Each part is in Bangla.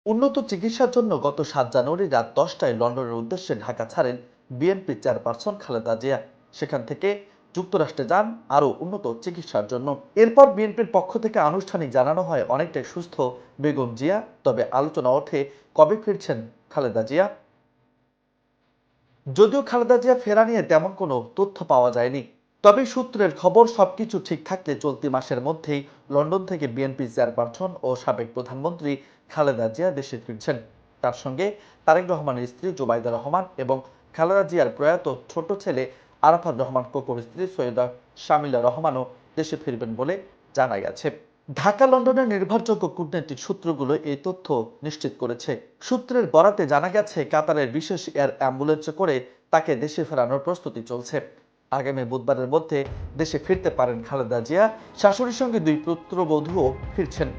উন্নত চিকিৎসার জন্য গত 7 জানুয়ারি রাত 10টায় লন্ডনের উদ্দেশ্যে ঢাকা ছাড়েন বিএনপি চেয়ারপারসন খালেদা জিয়া। সেখান থেকে যুক্তরাষ্ট্রে যান আরও উন্নত চিকিৎসার জন্য। এরপর বিএনপির পক্ষ থেকে আনুষ্ঠানিক জানানো হয় অনেকটাই সুস্থ বেগম জিয়া। তবে আলোচনা ওঠে কবে ফিরছেন খালেদা জিয়া। যদিও খালেদা জিয়া ফেরা নিয়ে তেমন কোনো তথ্য পাওয়া যায়নি, তবে সূত্রের খবর সবকিছু ঠিক থাকলে চলতি মাসের মধ্যেই লন্ডন থেকে বিএনপি চেয়ারপারসন ও সাবেক প্রধানমন্ত্রী খালেদা জিয়া দেশে ফিরছেন। তার সঙ্গে তারেক রহমানের স্ত্রী জুবাইদা রহমান এবং খালেদা জিয়ার প্রয়াত ছোট ছেলে আরাফাত রহমান কোকোর স্ত্রী সৈয়দা শামিলা রহমানও দেশে ফিরবেন বলে জানা গেছে। ঢাকা লন্ডনের নির্ভরযোগ্য কূটনৈতিক সূত্রগুলো এই তথ্য নিশ্চিত করেছে। সূত্রের বরাতে জানা গেছে, কাতারের বিশেষ এয়ার অ্যাম্বুলেন্সে করে তাকে দেশে ফেরানোর প্রস্তুতি চলছে। আগামী বুধবারের মধ্যে দেশে ফিরতে পারেন খালেদা জিয়া। শাশুড়ির সঙ্গে 2 পুত্রবধূও ফিরছেন।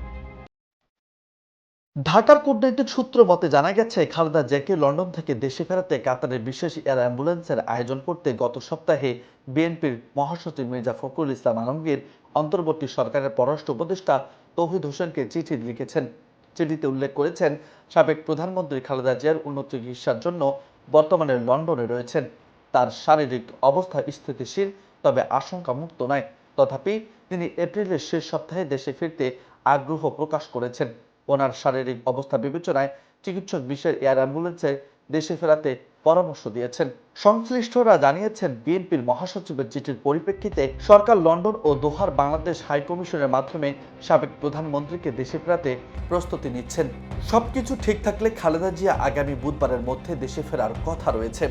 ঢাকার কূটনৈতিক সূত্র মতে জানা গেছে, খালেদা জিয়াকে লন্ডন থেকে দেশে ফেরাতে কাতারের বিশেষ এয়ার অ্যাম্বুলেন্সের আয়োজন করতে গত সপ্তাহে বিএনপির মহাসচিব মির্জা ফখরুল ইসলাম আলমগীর অন্তর্বর্তী সরকারের পররাষ্ট্র উপদেষ্টা তৌহিদ হোসেনকে চিঠি লিখেছেন। চিঠিতে উল্লেখ করেছেন, সাবেক প্রধানমন্ত্রী খালেদা জিয়ার উন্নত চিকিৎসার জন্য বর্তমানে লন্ডনে রয়েছেন। তার শারীরিক অবস্থা স্থিতিশীল, তবে আশঙ্কা মুক্ত নয়। তথাপি তিনি এপ্রিলের শেষ সপ্তাহে দেশে ফিরতে আগ্রহ প্রকাশ করেছেন। ওনার শারীরিক অবস্থা বিবেচনায় চিকিৎসক বিশেষ এয়ার অ্যাম্বুলেন্সে দেশে ফেরাতে পরামর্শ দিয়েছেন। সংশ্লিষ্টরা জানিয়েছেন, বিএনপির মহাসচিবের চিঠির পরিপ্রেক্ষিতে সরকার লন্ডন ও দোহার বাংলাদেশ হাই কমিশনের মাধ্যমে সাবেক প্রধানমন্ত্রীকে দেশে ফেরাতে প্রস্তুতি নিচ্ছেন। সবকিছু ঠিক থাকলে খালেদা জিয়া আগামী বুধবারের মধ্যে দেশে ফেরার কথা রয়েছে।